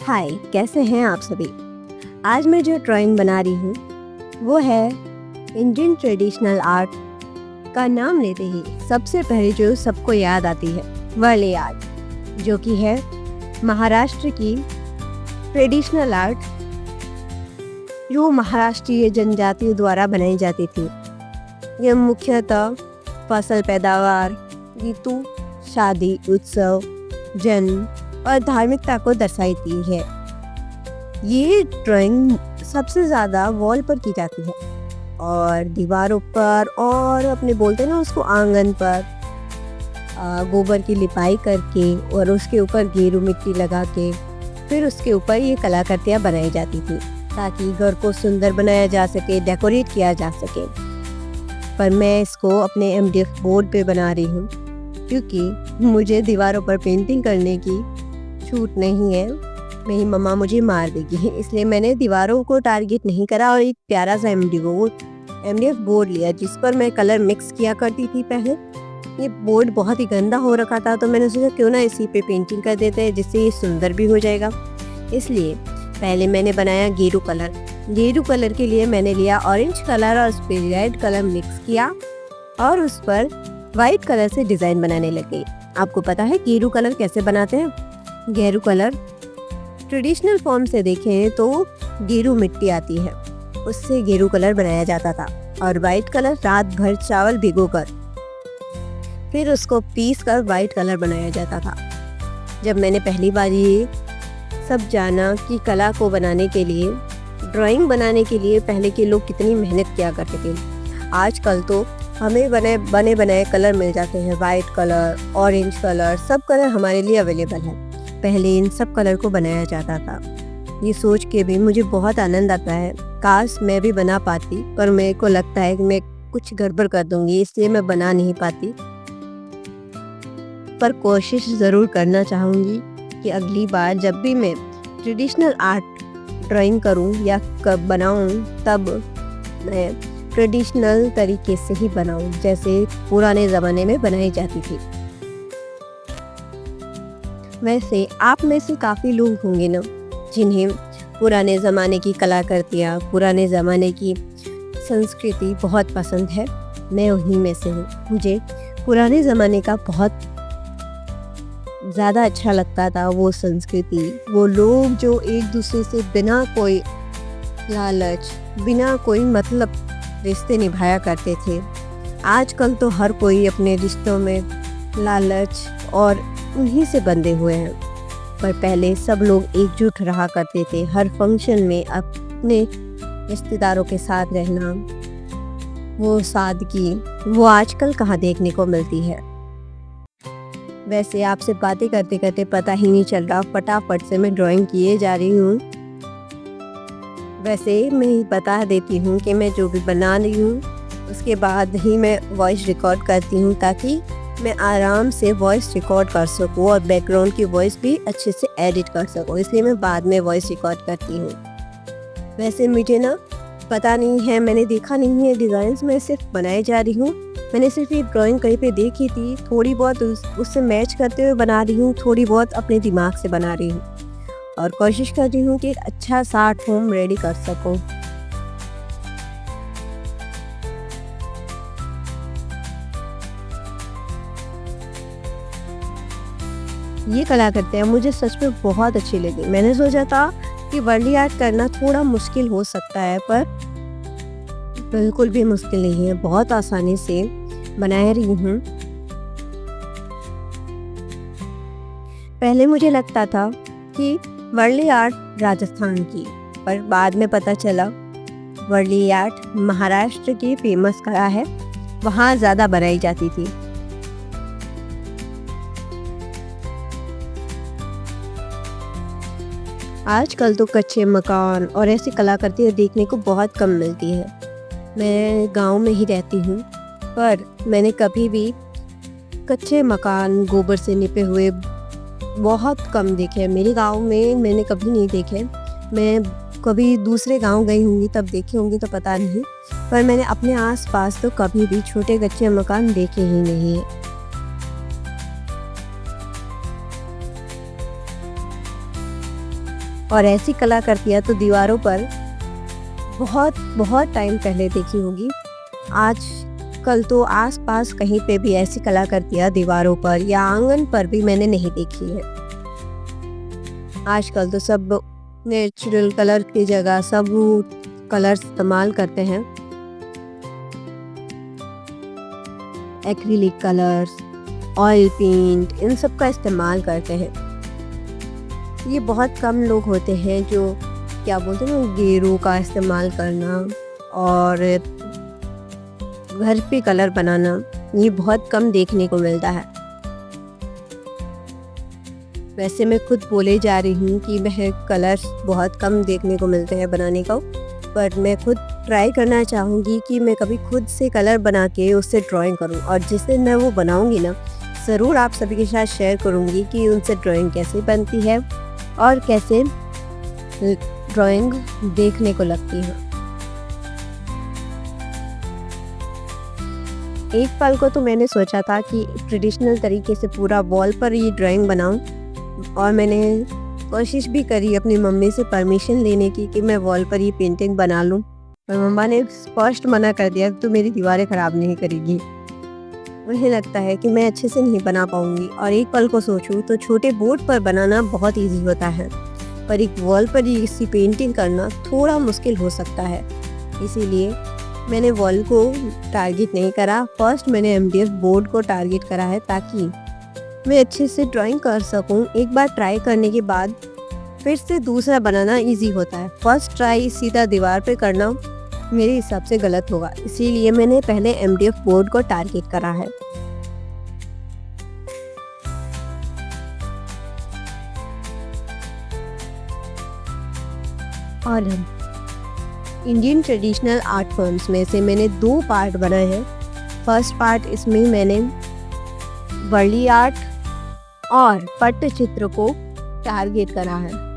हाय, कैसे हैं आप सभी। आज मैं जो ड्राइंग बना रही हूँ वो है इंडियन ट्रेडिशनल आर्ट। का नाम लेते ही सबसे पहले जो सबको याद आती है वारली आर्ट, जो कि है महाराष्ट्र की ट्रेडिशनल आर्ट, जो महाराष्ट्रीय जनजातियों द्वारा बनाई जाती थी। यह मुख्यतः फसल पैदावार, ऋतु, शादी, उत्सव, जन्म और धार्मिकता को दर्शाती है। ये ड्राइंग सबसे ज़्यादा वॉल पर की जाती है और दीवारों पर, और अपने बोलते हैं ना उसको आंगन पर गोबर की लिपाई करके और उसके ऊपर गेरू मिट्टी लगा के फिर उसके ऊपर ये कलाकृतियाँ बनाई जाती थी ताकि घर को सुंदर बनाया जा सके, डेकोरेट किया जा सके। पर मैं इसको अपने MDF बोर्ड पे बना रही हूँ क्योंकि मुझे दीवारों पर पेंटिंग करने की छूट नहीं है, मेरी मम्मा मुझे मार देगी। इसलिए मैंने दीवारों को टारगेट नहीं करा और एक प्यारा सा MDF बोर्ड लिया जिस पर मैं कलर मिक्स किया करती थी पहले। ये बोर्ड बहुत ही गंदा हो रखा था तो मैंने सोचा क्यों ना इसी पे पेंटिंग कर देते हैं, जिससे ये सुंदर भी हो जाएगा। इसलिए पहले मैंने बनाया गेरू कलर। गेरू कलर के लिए मैंने लिया ऑरेंज कलर और उस पर रेड कलर मिक्स किया और उस पर वाइट कलर से डिज़ाइन बनाने लगे। आपको पता है गेरू कलर कैसे बनाते हैं? गेरू कलर ट्रेडिशनल फॉर्म से देखें तो गेरू मिट्टी आती है, उससे गेरू कलर बनाया जाता था। और वाइट कलर रात भर चावल भिगोकर फिर उसको पीस कर वाइट कलर बनाया जाता था। जब मैंने पहली बार ये सब जाना कि कला को बनाने के लिए, ड्राइंग बनाने के लिए पहले के लोग कितनी मेहनत किया करते थे। आजकल तो हमें बने बनाए कलर मिल जाते हैं, वाइट कलर, ऑरेंज कलर, सब कलर हमारे लिए अवेलेबल है। पहले इन सब कलर को बनाया जाता था। ये सोच के भी मुझे बहुत आनंद आता है, काश मैं भी बना पाती, पर मेरे को लगता है कि मैं कुछ गड़बड़ कर दूंगी, इसलिए मैं बना नहीं पाती। पर कोशिश ज़रूर करना चाहूँगी कि अगली बार जब भी मैं ट्रेडिशनल आर्ट ड्राइंग करूँ या कब बनाऊँ, तब मैं ट्रेडिशनल तरीके से ही बनाऊँ जैसे पुराने ज़माने में बनाई जाती थी। वैसे आप में से काफ़ी लोग होंगे ना जिन्हें पुराने ज़माने की कलाकृतियाँ, पुराने ज़माने की संस्कृति बहुत पसंद है। मैं उन्हीं में से हूँ। मुझे पुराने ज़माने का बहुत ज़्यादा अच्छा लगता था, वो संस्कृति, वो लोग जो एक दूसरे से बिना कोई लालच, बिना कोई मतलब रिश्ते निभाया करते थे। आजकल तो हर कोई अपने रिश्तों में लालच और उन्हीं से बंधे हुए हैं, पर पहले सब लोग एकजुट रहा करते थे। हर फंक्शन में अपने रिश्तेदारों के साथ रहना, वो सादगी, वो आजकल कहाँ देखने को मिलती है। वैसे आपसे बातें करते करते पता ही नहीं चल रहा, फटाफट से मैं ड्राइंग किए जा रही हूँ। वैसे मैं बता देती हूँ कि मैं जो भी बना रही हूँ उसके बाद ही मैं वॉइस रिकॉर्ड करती हूँ ताकि मैं आराम से वॉइस रिकॉर्ड कर सकूँ और बैकग्राउंड की वॉइस भी अच्छे से एडिट कर सकूँ, इसलिए मैं बाद में वॉइस रिकॉर्ड करती हूँ। वैसे मुझे ना पता नहीं है, मैंने देखा नहीं है डिज़ाइंस, मैं सिर्फ बनाए जा रही हूँ। मैंने सिर्फ ये ड्राइंग कहीं पे देखी थी, थोड़ी बहुत उससे मैच करते हुए बना रही हूँ, थोड़ी बहुत अपने दिमाग से बना रही हूँ और कोशिश कर रही हूँ कि एक अच्छा सा आर्ट फॉर्म रेडी कर सकूँ। ये कलाकृतियाँ मुझे सच में बहुत अच्छी लगी। मैंने सोचा था कि वर्ली आर्ट करना थोड़ा मुश्किल हो सकता है, पर बिल्कुल भी मुश्किल नहीं है, बहुत आसानी से बना रही हूँ। पहले मुझे लगता था कि वर्ली आर्ट राजस्थान की, पर बाद में पता चला वर्ली आर्ट महाराष्ट्र की फेमस कला है, वहाँ ज़्यादा बनाई जाती थी। आजकल तो कच्चे मकान और ऐसी कलाकृतियाँ देखने को बहुत कम मिलती है। मैं गांव में ही रहती हूँ, पर मैंने कभी भी कच्चे मकान गोबर से निपे हुए बहुत कम देखे। मेरे गांव में मैंने कभी नहीं देखे। मैं कभी दूसरे गांव गई होंगी तब देखे होंगी तो पता नहीं, पर मैंने अपने आसपास तो कभी भी छोटे कच्चे मकान देखे ही नहीं है। और ऐसी कलाकृतियाँ तो दीवारों पर बहुत बहुत टाइम पहले देखी होगी। आज कल तो आसपास कहीं पे भी ऐसी कलाकृतियाँ दीवारों पर या आंगन पर भी मैंने नहीं देखी है। आजकल तो सब नेचुरल कलर की जगह सब कलर इस्तेमाल करते हैं, एक्रिलिक कलर्स, ऑयल पेंट, इन सब का इस्तेमाल करते हैं। ये बहुत कम लोग होते हैं जो क्या बोलते हैं ना, गेरू का इस्तेमाल करना और घर पे कलर बनाना, ये बहुत कम देखने को मिलता है। वैसे मैं खुद बोले जा रही हूँ कि वह कलर्स बहुत कम देखने को मिलते हैं बनाने को, पर मैं खुद ट्राई करना चाहूँगी कि मैं कभी खुद से कलर बना के उससे ड्राइंग करूँ, और जिससे मैं वो बनाऊँगी ना, ज़रूर आप सभी के साथ शेयर करूँगी कि उनसे ड्राइंग कैसे बनती है और कैसे ड्राइंग देखने को लगती है। एक पल को तो मैंने सोचा था कि ट्रेडिशनल तरीके से पूरा वॉल पर ये ड्राइंग बनाऊं, और मैंने कोशिश भी करी अपनी मम्मी से परमिशन लेने की कि मैं वॉल पर ये पेंटिंग बना लूं, पर मम्मा ने स्पष्ट मना कर दिया, तो मेरी दीवारें ख़राब नहीं करेगी। मुझे लगता है कि मैं अच्छे से नहीं बना पाऊंगी, और एक पल को सोचूं तो छोटे बोर्ड पर बनाना बहुत ईजी होता है, पर एक वॉल पर इसी पेंटिंग करना थोड़ा मुश्किल हो सकता है। इसीलिए मैंने वॉल को टारगेट नहीं करा, फर्स्ट मैंने MDF बोर्ड को टारगेट करा है, ताकि मैं अच्छे से ड्राइंग कर सकूं। एक बार ट्राई करने के बाद फिर से दूसरा बनाना इजी होता है। फर्स्ट ट्राई सीधा दीवार पे करना मेरे हिसाब से गलत होगा, इसीलिए मैंने पहले MDF बोर्ड को टारगेट करा है। और इंडियन ट्रेडिशनल आर्ट फॉर्म्स में से मैंने 2 पार्ट बनाए हैं। फर्स्ट पार्ट, इसमें मैंने वर्ली आर्ट और पट्टचित्र को टारगेट करा है।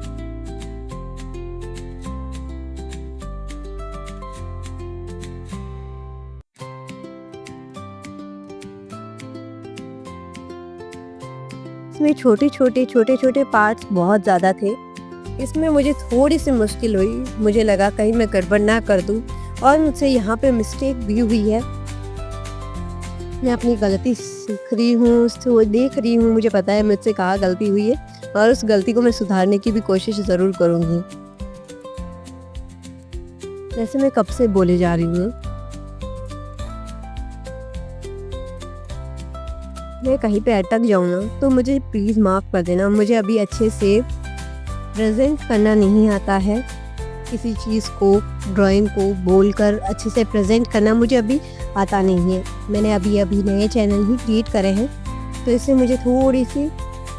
इसमें छोटे छोटे पार्ट्स बहुत ज़्यादा थे। इसमें मुझे थोड़ी सी मुश्किल हुई, मुझे लगा कहीं मैं गड़बड़ ना कर दूं, और मुझसे यहाँ पे मिस्टेक भी हुई है। मैं अपनी गलती सीख रही हूँ, उसको देख रही हूँ, मुझे पता है मुझसे कहाँ गलती हुई है, और उस गलती को मैं सुधारने की भी कोशिश ज़रूर करूँगी। जैसे मैं कब से बोले जा रही हूँ, मैं कहीं पे अटक जाऊँ ना तो मुझे प्लीज़ माफ़ कर देना। मुझे अभी अच्छे से प्रेजेंट करना नहीं आता है, किसी चीज़ को, ड्राइंग को बोलकर अच्छे से प्रेजेंट करना मुझे अभी आता नहीं है। मैंने अभी नए चैनल ही क्रिएट करे हैं, तो इससे मुझे थोड़ी सी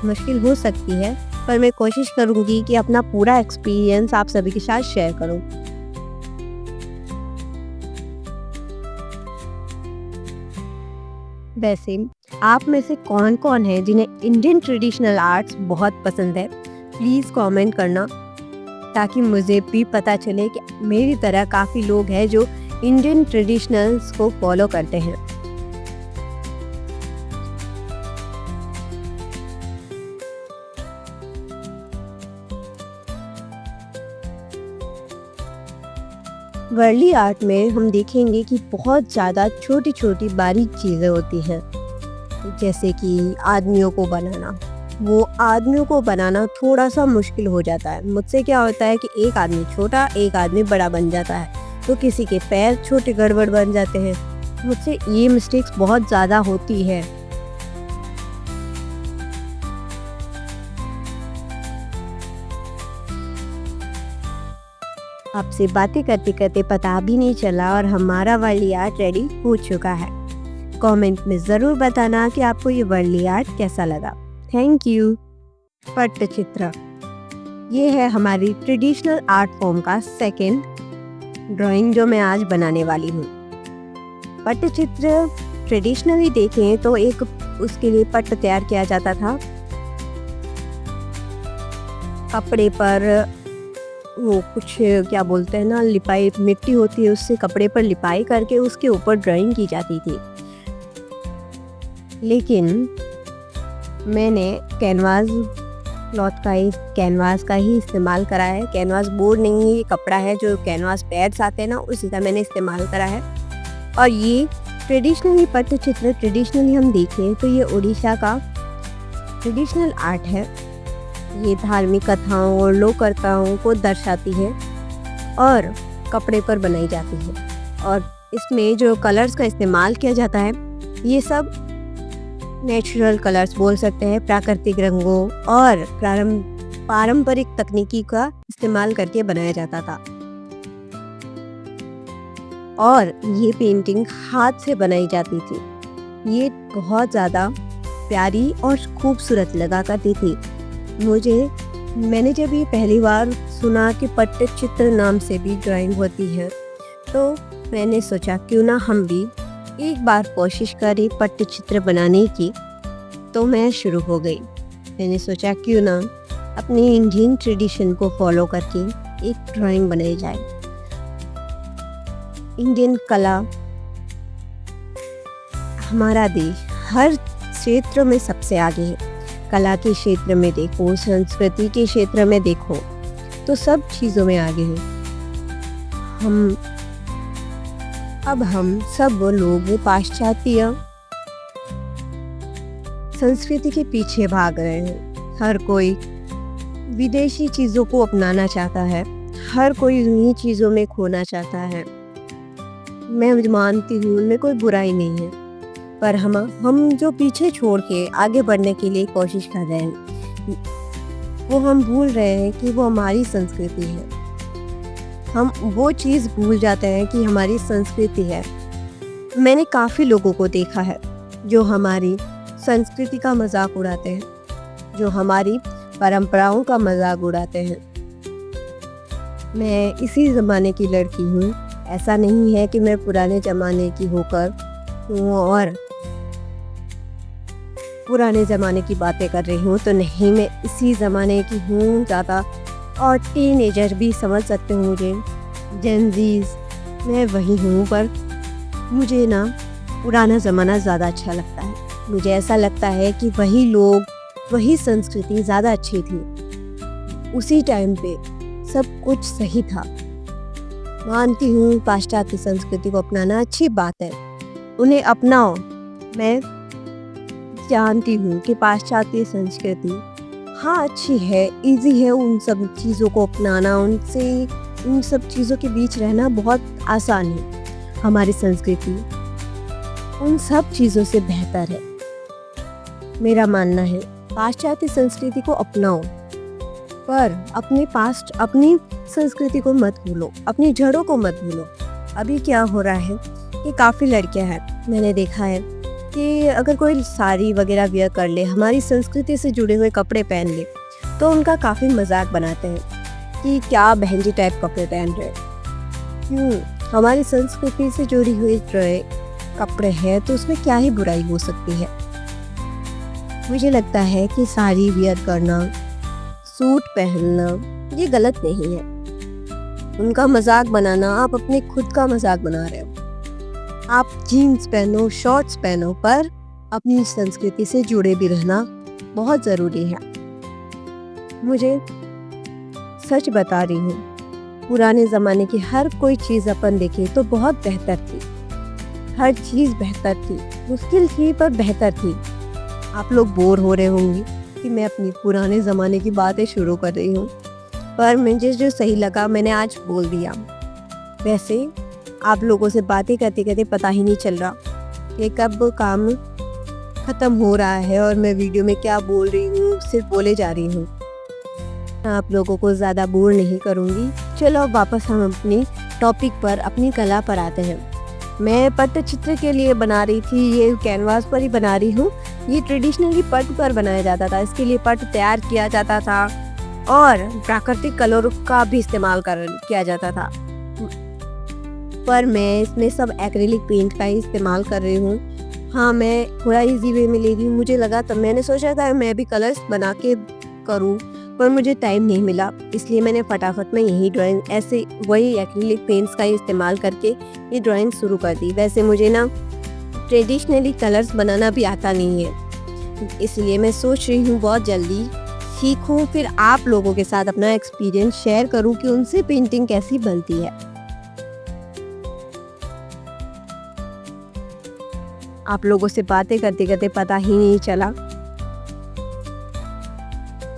मुश्किल हो सकती है, पर मैं कोशिश करूँगी कि अपना पूरा एक्सपीरियंस आप सभी के साथ शेयर करूँ। वैसे आप में से कौन कौन है जिन्हें इंडियन ट्रेडिशनल आर्ट्स बहुत पसंद है? प्लीज़ कमेंट करना, ताकि मुझे भी पता चले कि मेरी तरह काफ़ी लोग हैं जो इंडियन ट्रेडिशनल्स को फॉलो करते हैं। वर्ली आर्ट में हम देखेंगे कि बहुत ज़्यादा छोटी छोटी बारीक चीज़ें होती हैं, जैसे कि आदमियों को बनाना। वो आदमियों को बनाना थोड़ा सा मुश्किल हो जाता है। मुझसे क्या होता है कि एक आदमी छोटा, एक आदमी बड़ा बन जाता है, तो किसी के पैर छोटे गड़बड़ बन जाते हैं। मुझसे ये मिस्टेक्स बहुत ज़्यादा होती है। आपसे बातें करते करते पता भी नहीं चला और हमारा वर्ली आर्ट रेडी हो चुका है। कमेंट में ज़रूर बताना कि आपको ये वर्ली आर्ट कैसा लगा। Thank you. पट्टचित्र, ये है हमारी ट्रेडिशनल आर्ट फॉर्म का सेकंड ड्राइंग जो मैं आज बनाने वाली हूँ। पट्टचित्र ट्रेडिशनली देखें तो एक उसके लिए पट्ट तैयार किया जाता था। कपड़े पर वो कुछ क्या बोलते हैं ना, लिपाई, मिट्टी होती है, उससे कपड़े पर लिपाई करके उसके ऊपर ड्राइंग की जाती थी। लेकिन मैंने कैनवास क्लॉथ का ही, कैनवास का ही इस्तेमाल करा है। कैनवास बोर्ड नहीं है, ये कपड़ा है जो कैनवास पैड्स आते हैं ना, उसी का मैंने इस्तेमाल करा है। और ये ट्रेडिशनली पट्टचित्र ट्रेडिशनली हम देखें तो ये उड़ीसा का ट्रेडिशनल आर्ट है। ये धार्मिक कथाओं और लोक कथाओं को दर्शाती है और कपड़े पर बनाई जाती है। और इसमें जो कलर्स का इस्तेमाल किया जाता है ये सब नेचुरल कलर्स बोल सकते हैं, प्राकृतिक रंगों और पारंपरिक तकनीकी का इस्तेमाल करके बनाया जाता था। और ये पेंटिंग हाथ से बनाई जाती थी। ये बहुत ज़्यादा प्यारी और खूबसूरत लगा करती थी। मैंने जब ये पहली बार सुना कि पट्टचित्र नाम से भी ड्राइंग होती है, तो मैंने सोचा क्यों ना हम भी एक बार कोशिश करें पट्टचित्र बनाने की। तो मैं शुरू हो गई। मैंने सोचा क्यों ना अपनी इंडियन ट्रेडिशन को फॉलो करके एक ड्राइंग बनाई जाए। इंडियन कला, हमारा देश हर क्षेत्र में सबसे आगे है। कला के क्षेत्र में देखो, संस्कृति के क्षेत्र में देखो, तो सब चीज़ों में आगे हैं। हम सब लोग पाश्चात्य संस्कृति के पीछे भाग रहे हैं। हर कोई विदेशी चीज़ों को अपनाना चाहता है, हर कोई उन्हीं चीज़ों में खोना चाहता है। मैं मानती हूँ उनमें कोई बुराई नहीं है, पर हम जो पीछे छोड़ के आगे बढ़ने के लिए कोशिश कर रहे हैं, वो हम भूल रहे हैं कि वो हमारी संस्कृति है। हम वो चीज़ भूल जाते हैं कि हमारी संस्कृति है। मैंने काफ़ी लोगों को देखा है जो हमारी संस्कृति का मजाक उड़ाते हैं, जो हमारी परंपराओं का मजाक उड़ाते हैं। मैं इसी ज़माने की लड़की हूँ। ऐसा नहीं है कि मैं पुराने ज़माने की होकर हूँ और पुराने ज़माने की बातें कर रही हूँ, तो नहीं, मैं इसी ज़माने की हूँ ज़्यादा। और टीनेजर भी समझ सकते हो मुझे, जेनज़ीज़, मैं वही हूँ। पर मुझे ना पुराना ज़माना ज़्यादा अच्छा लगता है। मुझे ऐसा लगता है कि वही लोग, वही संस्कृति ज़्यादा अच्छी थी। उसी टाइम पे सब कुछ सही था। मानती हूँ पाश्चात्य संस्कृति को अपनाना अच्छी बात है, उन्हें अपनाओ। मैं जानती हूँ कि पाश्चात्य संस्कृति हाँ अच्छी है, इजी है उन सब चीज़ों को अपनाना, उन सब चीज़ों के बीच रहना बहुत आसान है। हमारी संस्कृति उन सब चीज़ों से बेहतर है। मेरा मानना है पाश्चात्य संस्कृति को अपनाओ, पर अपनी संस्कृति को मत भूलो, अपनी जड़ों को मत भूलो। अभी क्या हो रहा है कि काफ़ी लड़कियां हैं, मैंने देखा है कि अगर कोई साड़ी वगैरह वियर कर ले, हमारी संस्कृति से जुड़े हुए कपड़े पहन ले, तो उनका काफ़ी मजाक बनाते हैं कि क्या बहन जी टाइप कपड़े पहन रहे। क्यों? हमारी संस्कृति से जुड़ी हुई कपड़े हैं तो उसमें क्या ही बुराई हो सकती है। मुझे लगता है कि साड़ी वियर करना, सूट पहनना ये गलत नहीं है। उनका मजाक बनाना, आप अपने खुद का मजाक बना रहे हो। आप जीन्स पहनो, शॉर्ट्स पहनो, पर अपनी संस्कृति से जुड़े भी रहना बहुत ज़रूरी है। मुझे सच बता रही हूँ, पुराने ज़माने की हर कोई चीज़ अपन देखे तो बहुत बेहतर थी। हर चीज़ बेहतर थी, मुश्किल थी पर बेहतर थी। आप लोग बोर हो रहे होंगे कि मैं अपनी पुराने ज़माने की बातें शुरू कर रही हूँ, पर मुझे जो सही लगा मैंने आज बोल दिया। वैसे आप लोगों से बातें करते करते पता ही नहीं चल रहा कि कब काम ख़त्म हो रहा है और मैं वीडियो में क्या बोल रही हूँ, सिर्फ बोले जा रही हूँ। आप लोगों को ज़्यादा बोर नहीं करूँगी। चलो अब वापस हम अपनी टॉपिक पर, अपनी कला पर आते हैं। मैं पट्टचित्र के लिए बना रही थी, ये कैनवास पर ही बना रही हूँ। ये ट्रेडिशनली पट्ट पर बनाया जाता था। इसके लिए पट्ट तैयार किया जाता था और प्राकृतिक कलर का भी इस्तेमाल किया जाता था, पर मैं इसमें सब एक्रिलिक पेंट का ही इस्तेमाल कर रही हूँ। हाँ, मैं थोड़ा इजी वे में ले रही हूँ। मुझे लगा, तब मैंने सोचा था मैं भी कलर्स बना के करूँ, पर मुझे टाइम नहीं मिला, इसलिए मैंने फटाफट में यही ड्राइंग ऐसे वही एक्रिलिक पेंट्स का ही इस्तेमाल करके ये ड्राइंग शुरू कर दी। वैसे मुझे ना ट्रेडिशनली कलर्स बनाना भी आता नहीं है, इसलिए मैं सोच रही हूँ बहुत जल्दी सीखूं, फिर आप लोगों के साथ अपना एक्सपीरियंस शेयर करूं कि उनसे पेंटिंग कैसी बनती है। आप लोगों से बातें करते करते पता ही नहीं चला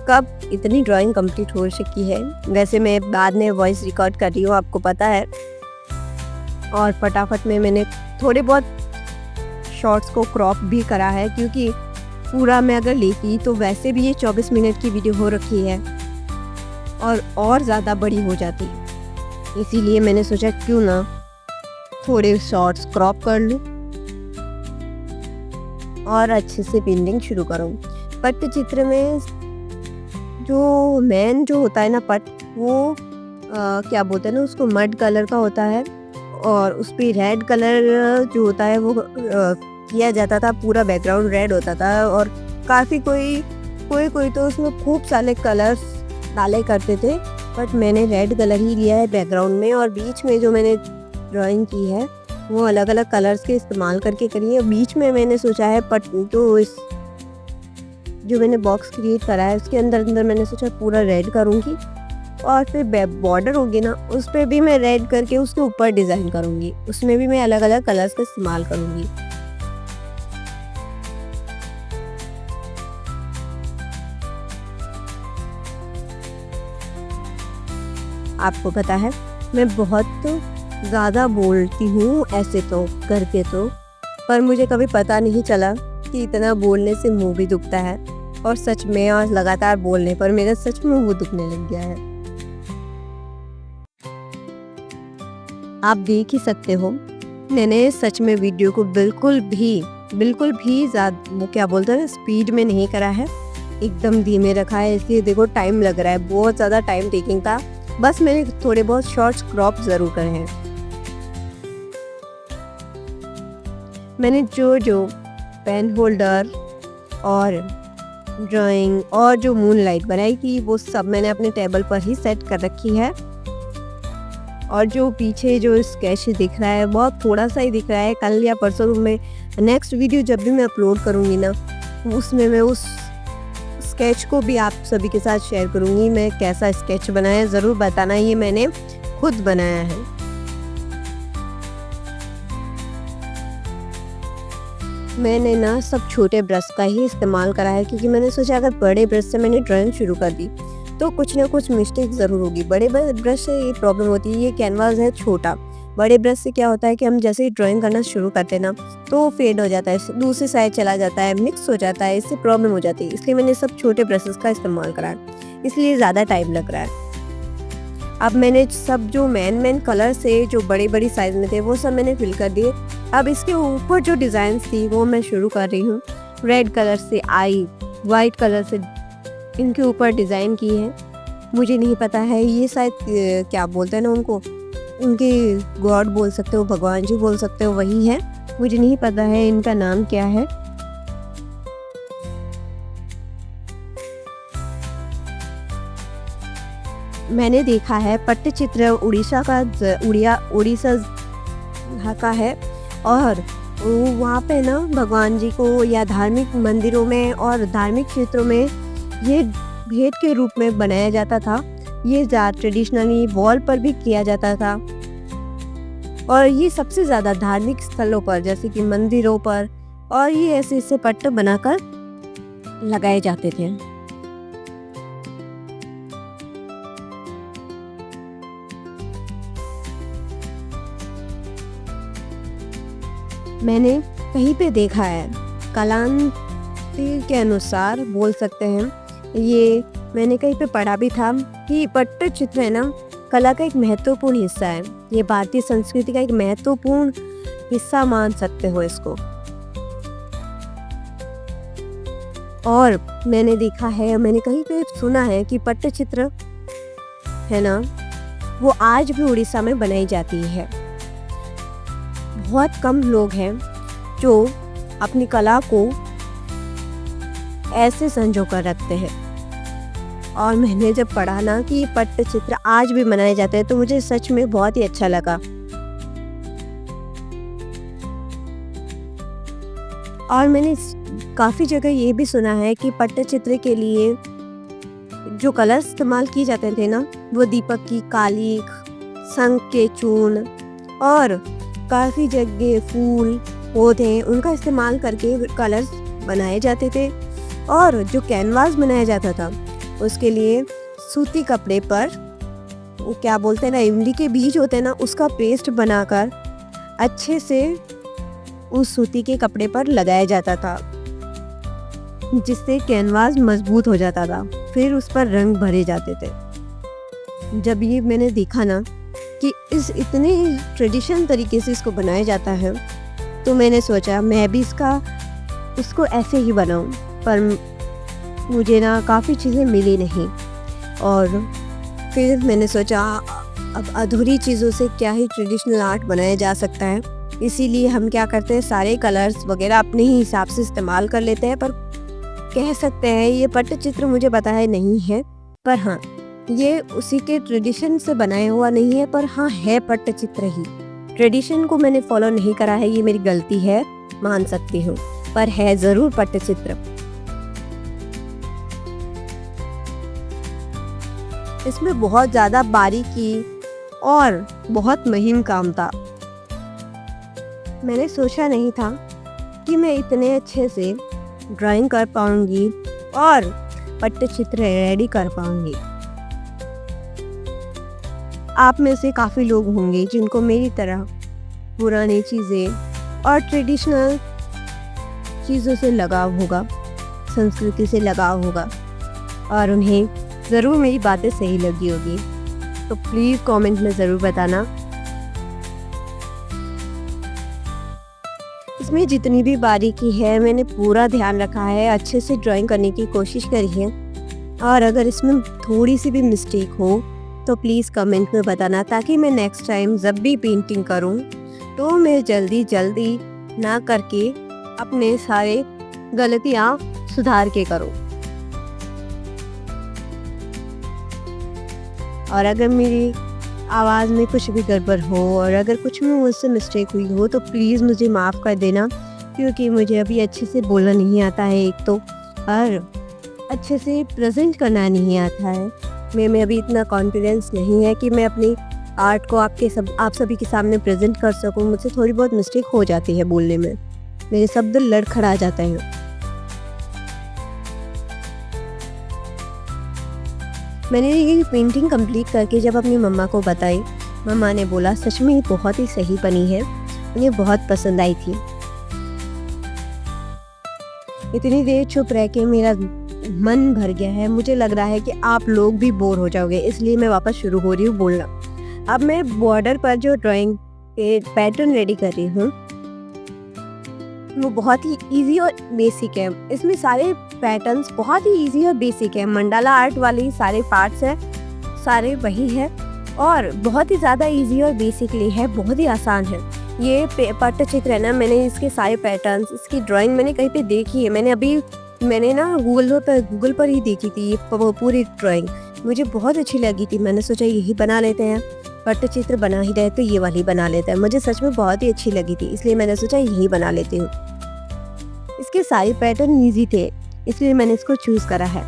कब इतनी ड्राइंग कंप्लीट हो चुकी है। वैसे मैं बाद में वॉइस रिकॉर्ड कर रही हूँ, आपको पता है, और फटाफट में मैंने थोड़े बहुत शॉर्ट्स को क्रॉप भी करा है, क्योंकि पूरा मैं अगर लेती तो वैसे भी ये 24 मिनट की वीडियो हो रखी है और ज़्यादा बड़ी हो जाती। इसीलिए मैंने सोचा क्यों ना थोड़े शॉर्ट्स क्रॉप कर लूँ और अच्छे से पेंटिंग शुरू करूँ। पट्टचित्र में जो मेन जो होता है ना पट, वो क्या बोलते हैं ना, उसको मड कलर का होता है और उस पर रेड कलर जो होता है वो किया जाता था। पूरा बैकग्राउंड रेड होता था और काफ़ी कोई तो उसमें खूब सारे कलर्स डाले करते थे, बट मैंने रेड कलर ही लिया है बैकग्राउंड में। और बीच में जो मैंने ड्राइंग की है वो अलग अलग कलर्स के इस्तेमाल करके करी है। बीच में मैंने सोचा है पट तो इस जो मैंने बॉक्स क्रिएट करा है उसके अंदर मैंने सोचा पूरा रेड करूँगी और फिर बॉर्डर होगी ना उस पर भी मैं रेड करके उसके ऊपर डिज़ाइन करूँगी। उसमें भी मैं अलग अलग कलर्स का इस्तेमाल करूँगी। आपको पता है मैं बहुत ज़्यादा बोलती हूँ ऐसे तो करके तो, पर मुझे कभी पता नहीं चला कि इतना बोलने से मुंह भी दुखता है। और सच में और लगातार बोलने पर मेरा सच में मुंह दुखने लग गया है। आप देख ही सकते हो मैंने सच में वीडियो को बिल्कुल भी ज़्यादा वो क्या बोलते हैं स्पीड में नहीं करा है, एकदम धीमे रखा है। इसलिए देखो टाइम लग रहा है, बहुत ज़्यादा टाइम टेकिंग था। बस मैंने थोड़े बहुत शॉर्ट्स क्रॉप ज़रूर करे हैं। मैंने जो पेन होल्डर और ड्राइंग और जो मून लाइट बनाई थी वो सब मैंने अपने टेबल पर ही सेट कर रखी है। और जो पीछे जो स्केच दिख रहा है बहुत थोड़ा सा ही दिख रहा है। कल या परसों में नेक्स्ट वीडियो जब भी मैं अपलोड करूँगी ना, उसमें मैं उस स्केच को भी आप सभी के साथ शेयर करूँगी। मैं कैसा स्केच बनाया ज़रूर बताना, ये मैंने खुद बनाया है। मैंने ना सब छोटे ब्रश का ही इस्तेमाल करा है, क्योंकि मैंने सोचा अगर बड़े ब्रश से मैंने ड्राइंग शुरू कर दी तो कुछ ना कुछ मिस्टेक ज़रूर होगी। बड़े ब्रश से ये प्रॉब्लम होती है, ये कैनवास है छोटा। बड़े ब्रश से क्या होता है कि हम जैसे ही ड्राइंग करना शुरू करते हैं ना तो फेड हो जाता है, दूसरी साइड चला जाता है, मिक्स हो जाता है, इससे प्रॉब्लम हो जाती है। इसलिए मैंने सब छोटे ब्रशेस का इस्तेमाल करा है, इसलिए ज़्यादा टाइम लग रहा है। अब मैंने सब जो मेन कलर से जो बड़ी साइज़ में थे वो सब मैंने फिल कर दिए। अब इसके ऊपर जो डिज़ाइंस थी वो मैं शुरू कर रही हूँ। रेड कलर से आई, वाइट कलर से इनके ऊपर डिज़ाइन की है। मुझे नहीं पता है ये शायद क्या बोलते हैं ना उनको, उनके गॉड बोल सकते हो, भगवान जी बोल सकते हो, वही है। मुझे नहीं पता है इनका नाम क्या है। मैंने देखा है पट्टचित्र उड़ीसा का है और वहाँ पे ना भगवान जी को या धार्मिक मंदिरों में और धार्मिक क्षेत्रों में ये भेंट के रूप में बनाया जाता था। ये ट्रेडिशनली वॉल पर भी किया जाता था और ये सबसे ज़्यादा धार्मिक स्थलों पर जैसे कि मंदिरों पर, और ये ऐसे पट्ट बनाकर लगाए जाते थे। मैंने कहीं पे देखा है, कालांतर के अनुसार बोल सकते हैं, ये मैंने कहीं पे पढ़ा भी था कि पट्टचित्र है ना कला का एक महत्वपूर्ण हिस्सा है। ये भारतीय संस्कृति का एक महत्वपूर्ण हिस्सा मान सकते हो इसको। और मैंने देखा है, मैंने कहीं पे सुना है कि पट्टचित्र है ना वो आज भी उड़ीसा में बनाई जाती है। बहुत कम लोग हैं जो अपनी कला को ऐसे संजो कर रखते हैं। और मैंने जब पढ़ा ना कि पट्टचित्र आज भी बनाए जाते हैं तो मुझे सच में बहुत ही अच्छा लगा। और मैंने काफ़ी जगह ये भी सुना है कि पट्टचित्र के लिए जो कलर इस्तेमाल किए जाते थे ना, वो दीपक की काली, शंख के चूर्ण और काफ़ी जगह फूल पौधे उनका इस्तेमाल करके कलर्स बनाए जाते थे। और जो कैनवास बनाया जाता था उसके लिए सूती कपड़े पर, वो क्या बोलते हैं ना, इमली के बीज होते हैं ना, उसका पेस्ट बनाकर अच्छे से उस सूती के कपड़े पर लगाया जाता था, जिससे कैनवास मजबूत हो जाता था। फिर उस पर रंग भरे जाते थे। जब ये मैंने देखा ना कि इस इतने ट्रेडिशनल तरीके से इसको बनाया जाता है, तो मैंने सोचा मैं भी उसको ऐसे ही बनाऊं। पर मुझे ना काफ़ी चीज़ें मिली नहीं, और फिर मैंने सोचा अब अधूरी चीज़ों से क्या ही ट्रेडिशनल आर्ट बनाया जा सकता है। इसीलिए हम क्या करते हैं, सारे कलर्स वगैरह अपने ही हिसाब से इस्तेमाल कर लेते हैं। पर कह सकते हैं ये पट्टचित्र मुझे पता है नहीं है, पर हाँ ये उसी के ट्रेडिशन से बनाया हुआ नहीं है, पर हाँ है पट्टचित्र ही। ट्रेडिशन को मैंने फॉलो नहीं करा है, ये मेरी गलती है, मान सकती हूँ, पर है ज़रूर पट्टचित्र। इसमें बहुत ज़्यादा बारीकी और बहुत महीन काम था। मैंने सोचा नहीं था कि मैं इतने अच्छे से ड्राइंग कर पाऊंगी और पट्टचित्र रेडी कर पाऊंगी। आप में से काफ़ी लोग होंगे जिनको मेरी तरह पुरानी चीज़ें और ट्रेडिशनल चीज़ों से लगाव होगा, संस्कृति से लगाव होगा, और उन्हें ज़रूर मेरी बातें सही लगी होगी। तो प्लीज़ कमेंट में ज़रूर बताना। इसमें जितनी भी बारीकी है मैंने पूरा ध्यान रखा है, अच्छे से ड्राइंग करने की कोशिश करी है। और अगर इसमें थोड़ी सी भी मिस्टेक हो तो प्लीज़ कमेंट में बताना, ताकि मैं नेक्स्ट टाइम जब भी पेंटिंग करूं तो मैं जल्दी ना करके अपने सारे गलतियां सुधार के करूं। और अगर मेरी आवाज़ में कुछ भी गड़बड़ हो और अगर कुछ भी मुझसे मिस्टेक हुई हो तो प्लीज़ मुझे माफ़ कर देना, क्योंकि मुझे अभी अच्छे से बोलना नहीं आता है एक तो, और अच्छे से प्रेजेंट करना नहीं आता है। मैं अभी इतना कॉन्फिडेंस नहीं है कि मैं अपनी आर्ट को आप सभी के सामने प्रेजेंट कर सकूं। मुझसे थोड़ी बहुत मिस्टेक हो जाती है बोलने में, मेरे शब्द लड़खड़ा जाते हैं। मैंने ये पेंटिंग कंप्लीट करके जब अपनी मम्मा को बताई, मम्मा ने बोला सच में ये बहुत ही सही बनी है, उन्हें बहुत पसंद आई थी। इतनी देर चुप रह के मेरा मन भर गया है, मुझे लग रहा है कि आप लोग भी बोर हो जाओगे, इसलिए मैं वापस शुरू हो रही हूँ बोलना। अब मैं बॉर्डर पर जो ड्राइंग के पैटर्न रेडी कर रही हूँ वो बहुत ही इजी और बेसिक है। इसमें सारे पैटर्न्स बहुत ही इजी और बेसिक है। मंडाला आर्ट वाले सारे पार्ट्स हैं, सारे वही है, और बहुत ही ज़्यादा इजी और बेसिकली है, बहुत ही आसान है। ये पट्टचित्र है ना, मैंने इसके सारे पैटर्न्स, इसकी ड्राइंग मैंने कहीं पे देखी है। मैंने ना गूगल पर ही देखी थी ये पूरी ड्राइंग, मुझे बहुत अच्छी लगी थी। मैंने सोचा यही बना लेते हैं, पट्टचित्र बना ही रहे तो ये वाली बना लेते हैं। मुझे सच में बहुत ही अच्छी लगी थी, इसलिए मैंने सोचा यही बना लेती हूँ। इसके सारे पैटर्न इजी थे, इसलिए मैंने इसको चूज करा है।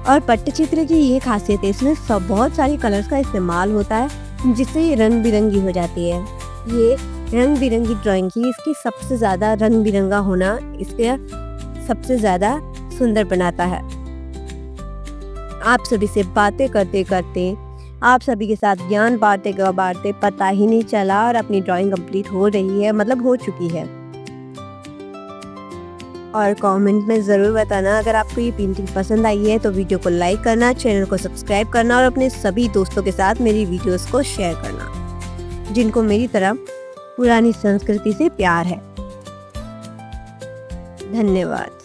और पट्टचित्र की ये खासियत है, इसमें बहुत सारे कलर्स का इस्तेमाल होता है, जिससे ये रंग बिरंगी हो जाती है। ये रंग बिरंगी ड्राइंग की इसकी सबसे ज़्यादा रंग बिरंगा होना इसके सबसे ज़्यादा सुंदर बनाता है। आप सभी से बातें करते करते, आप सभी के साथ ज्ञान बांटते पता ही नहीं चला और अपनी ड्राइंग कंप्लीट हो रही है, मतलब हो चुकी है। और कमेंट में ज़रूर बताना अगर आपको ये पेंटिंग पसंद आई है तो वीडियो को लाइक करना, चैनल को सब्सक्राइब करना और अपने सभी दोस्तों के साथ मेरी वीडियोस को शेयर करना, जिनको मेरी तरह पुरानी संस्कृति से प्यार है। धन्यवाद।